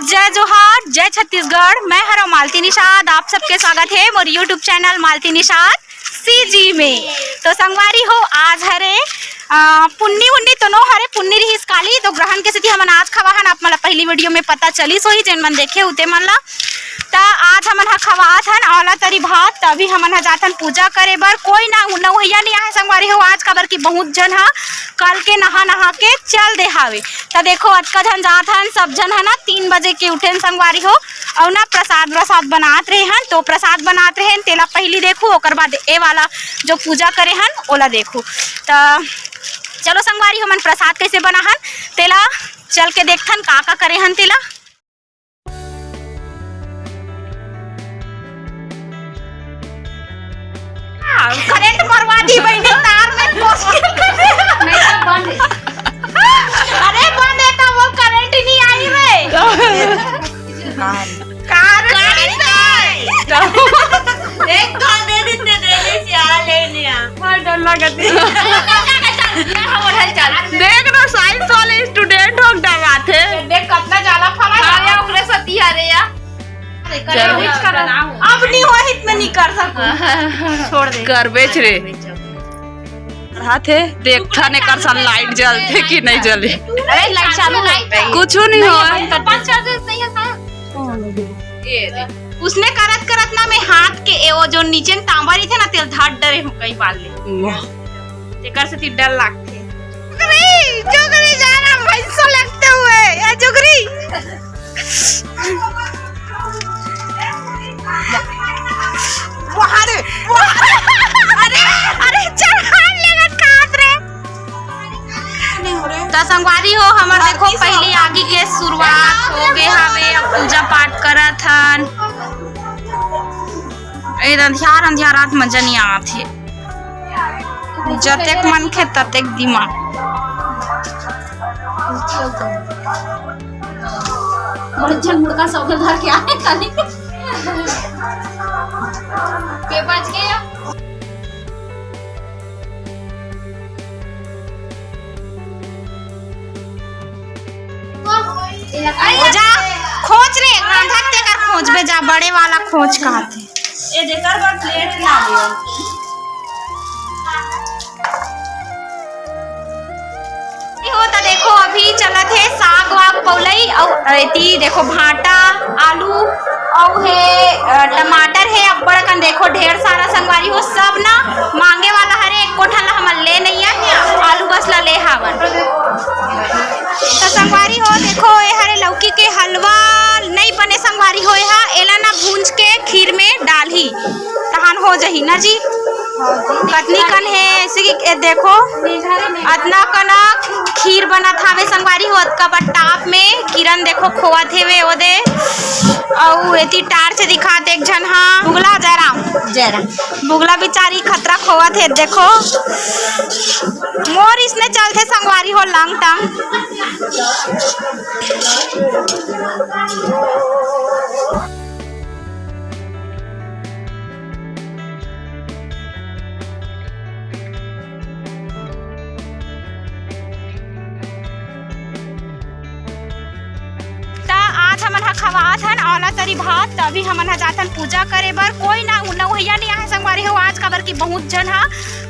जय जोहार, जय छत्तीसगढ़। मैं हरा मालती निषाद, आप सबके स्वागत है मोर यूट्यूब चैनल मालती निषाद सीजी में। तो संगवारी हो आज हरे पुन्नी उन्नी तो नो हरे पुन्नी रहीस काली तो ग्रहण के स्थिति हमन आज खवाहन आप मन पहली वीडियो में पता चलिस होही जेन मन देखे उते मन ला। ता आज हमन हा खवात हन आंवला तरी भात, तभी हमन हा जाथन पूजा करे बर। कोई ना नौहैया नहीं आए संगवारी हो आज काबर की बहुत जन हा कल के नहा के चल दे हावे। तो देखो अतका जन जात हन, सब जन है ना 3 बजे के उठे संगवारी हो और ना प्रसाद बनात रहे हन। तो प्रसाद बनात रहे तेला पहली देखो ओकर बाद ए वाला जो पूजा करे हन ओला देखो। तो चलो संगवारी हो मन प्रसाद कैसे बना हन तेला चल के देखथन का करे हन तेला। करंट मरवा दी बहनी तार में मुश्किल नहीं तो बंद है। अरे बंद है तो वो करंट नहीं आई वे कार एक तो दे देते से आ लेने आ डर लगती देख ना साइंस वाले स्टूडेंट हो डराते देख कितना जाला फला आया ओकरे सती अरे या अब नहीं हो इतना नहीं कर सकूं छोड़ दे कर बेच रे हाथ है देखता ने कर सन लाइट जलते कि नहीं जले। अरे लाइट चालू है कुछ नहीं हो नहीं है उसने करत ना मैं हाथ के वो जो नीचे तांबरी थे ना तेल धाट डरे हो कई बाल ले तेकर से डर लगते जोगरी जाना भैंसो लगते हुए ए जोगरी तो संगवारी हो हमार देखो पहली आगे के शुरुआत हो गए हवे। अब पूजा पाठ करत हन अंधियारात मजा नहीं आत है जतेक मन खे ततेक दिमाग मुड़का सब घर के आए खाली के बच गया जा खोज रे रांधक ते कर खोज बे जा बड़े वाला खोज कहते ए जेकर बर प्लेट ला लियो। हो तो देखो अभी चलत है साग वाग पौलई और एती देखो भाटा आलू और है टमाटर है अब्बड़ कन देखो ढेर सारा संगवारी हो सब ना मांगे वाला हरे एक कोठा ला हमन ले नहीं है आलू बस ला ले हावन। तो संगवारी हो देखो ये हरे लौकी के हलवा नहीं बने संगवारी हो हा एला ना भूंज के खीर में डालही तहान हो जही ना जी कतनी कन है ऐसे कि देखो अतना कना खीर बना थावे संगवारी हो का टाप में किरण देखो खोआ थे वे ओदे और एती टार से दिखाते एक जन हाँ बुगला जयराम बुगला बिचारी खतरा खोआ थे देखो मोर इसने चलते संगवारी हो लंग टंग। आज हमन हा खवात हन आंवला तरी भात, तभी हमन हा जाथन पूजा करे बर। कोई ना नौहैया नहीं आए संगवारी हो आज काबर की बहुत जन हा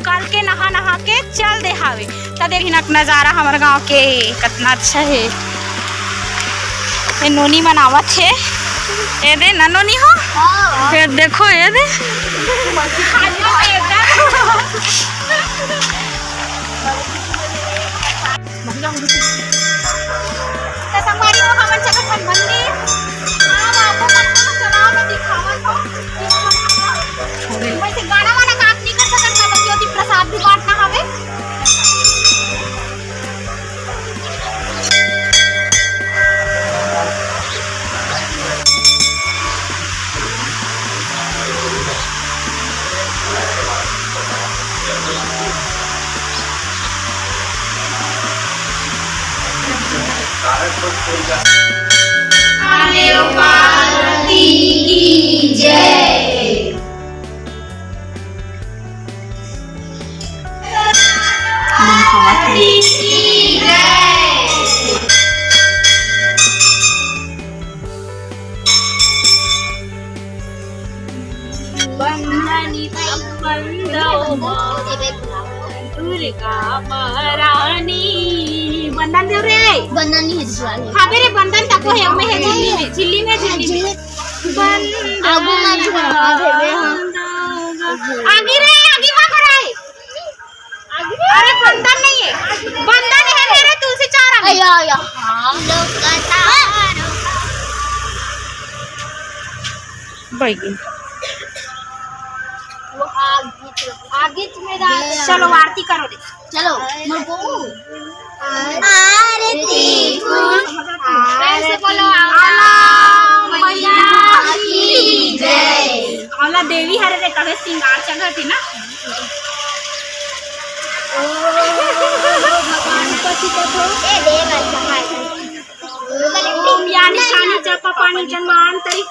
कल के नहा के चल दे हावे। तो देखी नजारा हमारे गांव के कितना अच्छा है। ये नोनी मनावत है ए दे ना नोनी हो फिर देखो ये दे संगवारी हो हमन चलत हन मंदिर बाबू मन चलाओ में दिखावत हो वैसे गाना वाला काम नहीं कर सकत ना बल्कि प्रसाद भी बांटना हवे। कारण रानी बंदो दुर्गा महारानी बंधन देव रे बंधन नहीं है दूसरा है। हाँ मेरे बंधन तक है में है झिल्ली में आगे रे आगे मां खड़ा है। अरे बंधन नहीं है, बंधन है मेरे तुलसी चारा में। आया आया हम लोग का भाई वो आगे में चलो आरती करो रे। चलो आरती ऐसे बोलो मैया की जय। औला देवी हरे रे कहे सिंगार चंगा थी ना। ए देव ओम यानी शानी जप पानी जन्मान तरी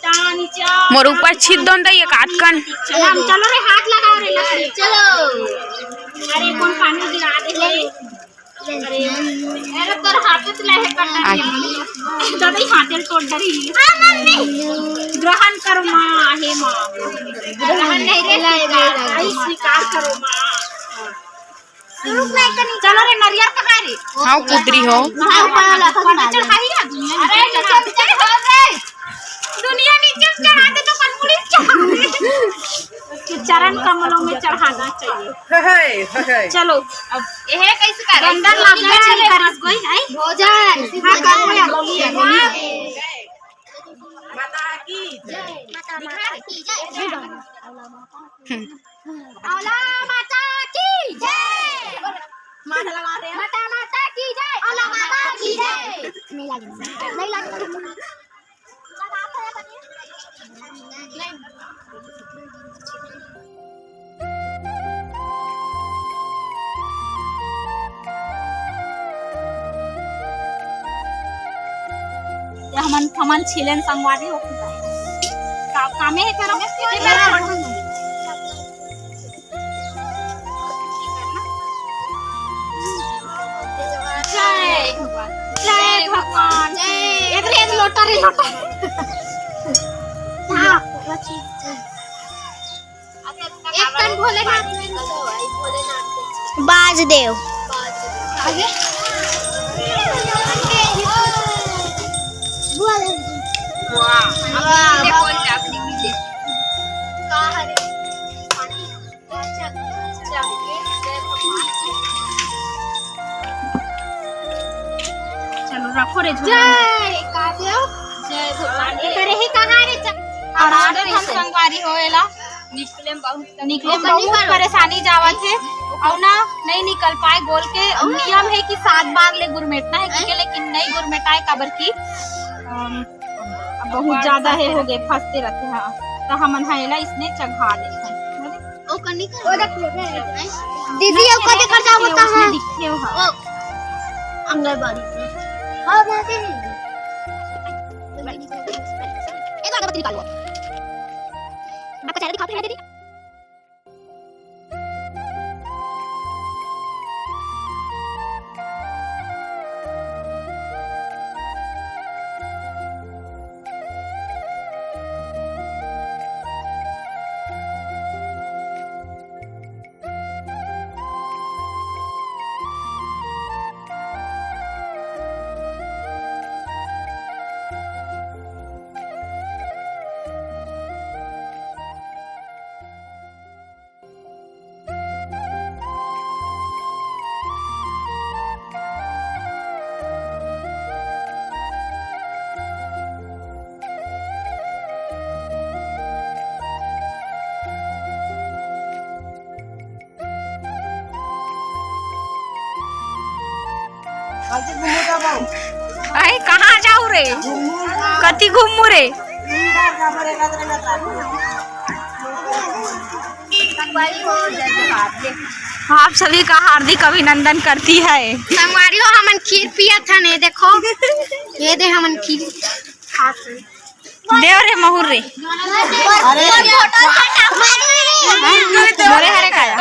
तानी चा मोर ऊपर छिद दोन दई एक आटकन चलो रे हाथ लगाओ रे लकड़ी। चलो अरे कौन पानी गिरा दे रे। अरे तोर हाथ से लहे करना दादा हाथ से तोड़ डरी। हां मम्मी ग्रहण करो मां हे मां ग्रहण नहीं रे आई स्वीकार करो मां। चलो रे नरियर कहां रे। हां कुदरी हो ऊपर वाला चढ़ाई ना अरे नीचे हो रे दुनिया नीचे चढ़ा दे तो कनपुड़ी चढ़ा चरण कमलों में चढ़ाना चाहिए। चलो अब ये कैसे कर अंदर लागना चाहिए करस कोई नहीं भोजन हां कर माता की जय माता की जय औला माता की जय माता लगा रहे हैं माता की जय औला माता की जय नहीं लगा हमन छिलन संगवारी हो कामे है करो जय भगवान एक लोटा रे लोटा एक कन भोलेनाथ बाजदेव आगे चलो रखो रे जय कादेव जय भगवान करे ही कहां रे और हम संगवारी होएला निकले बहुत परेशानी जावत है और ना नहीं निकल पाए बोल के नियम है कि 7 बार ले गुरमेटना है क्योंकि लेकिन नहीं गुरमेटाए कबर की बहुत ज्यादा है हो गए फंसते रहते हैं तो हमन हैला इसने चढ़ा दे ओ कनी दीदी अब कदे खर्चा होता है दिखे हो आंगनबाड़ी हां माते एक बार निकालो आपका चेहरा दिखाते हैं दीदी आई कहाँ जाऊ रे कति घूमू रे आप सभी का हार्दिक अभिनंदन करती है। संगवारी हो हमन खीर पिया था ने देखो ये दे हमन खीर देव रे महुर रे मोरे हरे काया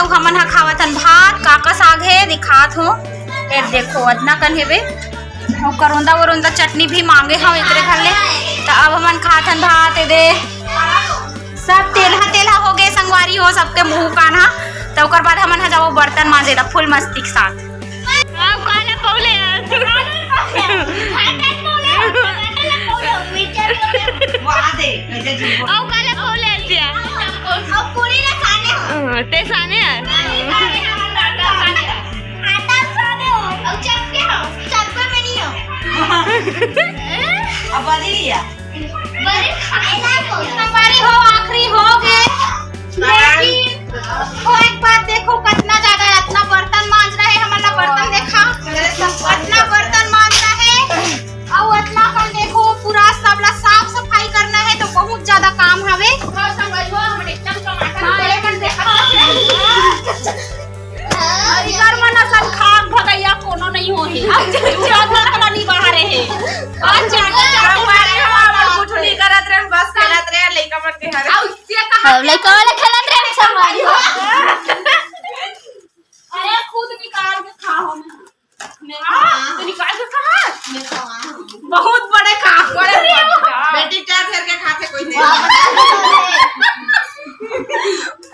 हूँ हमन हा खावतन भात काका साग है दिखात हो ए देखो अदना कन हेबे और करोंदा वरोंदा चटनी भी मांगे हम एकरे घर ले तो अब हमन खातन भात ए दे सब तेलहा हो गए संगवारी हो सबके मुंह कान्हा तो ओकर बाद हमन हा जाओ बर्तन मांजे ला फुल मस्ती के साथ हो आखिरी हो गए लेकिन वो एक बात देखो कितना ज्यादा इतना बर्तन मांज रहे हमन ला बर्तन देखा इतना बर्तन मांज रहे और इतना कर देखो पूरा सब ला साफ सफाई करना है तो बहुत ज्यादा काम हवे इधर मन असन खाक भगैया कोनो नहीं होही अब ज्यादा कलानी बाहर है आज ज्यादा हमारे हम कुछ नहीं करत रे बस खेलत रे लइका मन के हरे आउ ये कहा लइका वाला खेलत रे संगवारी हो अरे खुद निकाल के खाओ मैं निकाल के कहा बहुत बड़े खा बड़े बेटी चार फेर के खाते कोई नहीं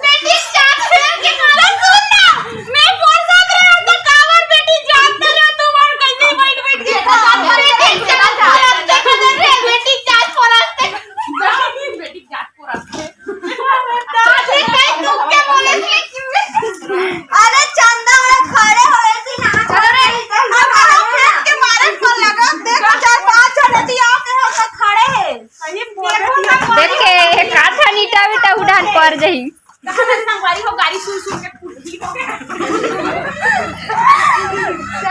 बेटी चार फेर के खाते सुन ना मैं बोल सक रहा हूं तो कावर बेटी जानते हो तुम और कैसे बैठ के बेटी चार फोरस्ते बेटी चार फोरस्ते तुम क्या बोले अरे चंदा वाला खड़े होए थी ना अरे के मारे को लगा देखो चार पांच जने दिया के हो खड़े हैं देख के काठा नीटा बेटा उड़ान पर जही संगवारी हो गाड़ी सुन सुन के फूटी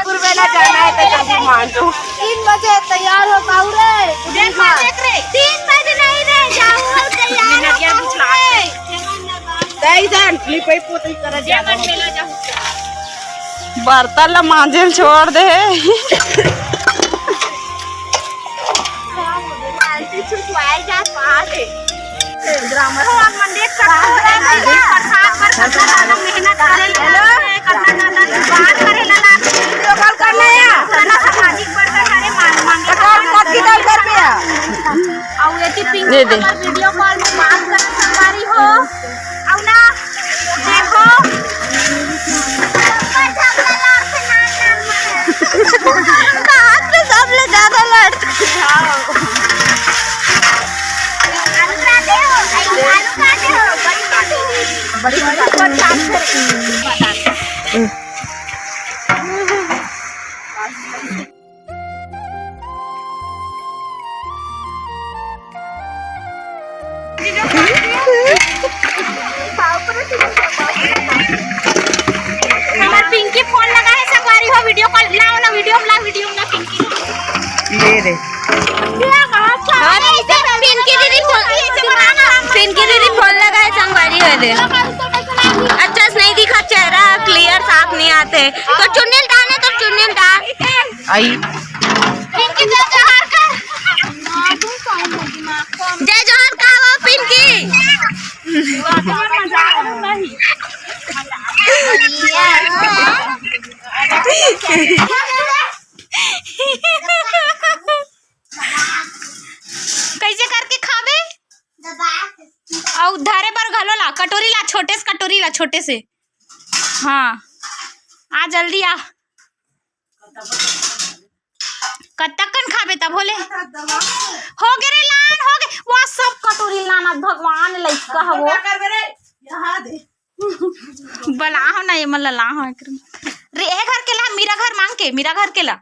पूर्वेला जाना है तो जल्दी मान दो 3 बजे तैयार हो काऊ रे देख रे 3 बजे नहीं रे जाओ तैयार मिनट या पिछला दई जान क्लिप पोतई कर जा मन मेला जाओ बर्तन ला मांझेल छोड़ दे छुटवाए जा पास ड्रामर हो मन देख सकते हैं प्रसाद पर कितना ज्यादा मेहनत करे कितना ज्यादा बात करेला ना वीडियो कॉल करना है ना सामाजिक बर्तन सारे मांगे मत की डाल कर पिया और ये पिंक कलर वीडियो कॉल में बात कर संगवारी हो और ना देखो बात पे सब ले ज्यादा लड़ते बड़ी पर काम हमार पिंकी फोन लगा है संगवारी हो वीडियो कॉल लाओ ना वीडियो में पिंकी ले रे पिंकी दीदी फोन लगा है संगवारी हो दे अच्छा नहीं दिखा चेहरा क्लियर साफ नहीं आते तो चुन्नील डाल तो चुन्नील डाल आई पिंकी जय जोहार का जय जोहार का वो पिंकी कैसे करके खावे और धारे पर घलो ला कटोरी ला छोटे से हाँ आ जल्दी आ कतकन खावे तब बोले हो गए रे लान हो गए वो सब कटोरी लाना भगवान लइका हो बला हो ना ये मल्ला ला हो रे ए घर के ला मेरा घर मांग के मेरा घर के ला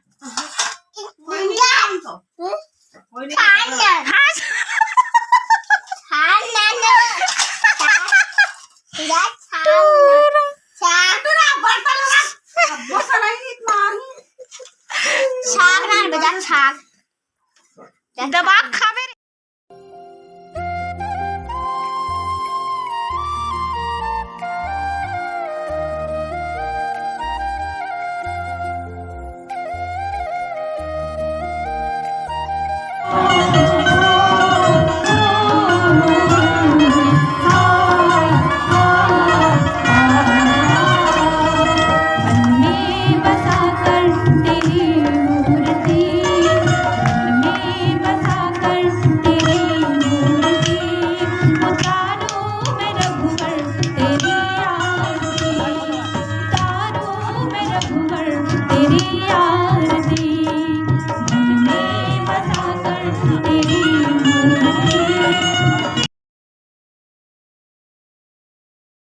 दबा खा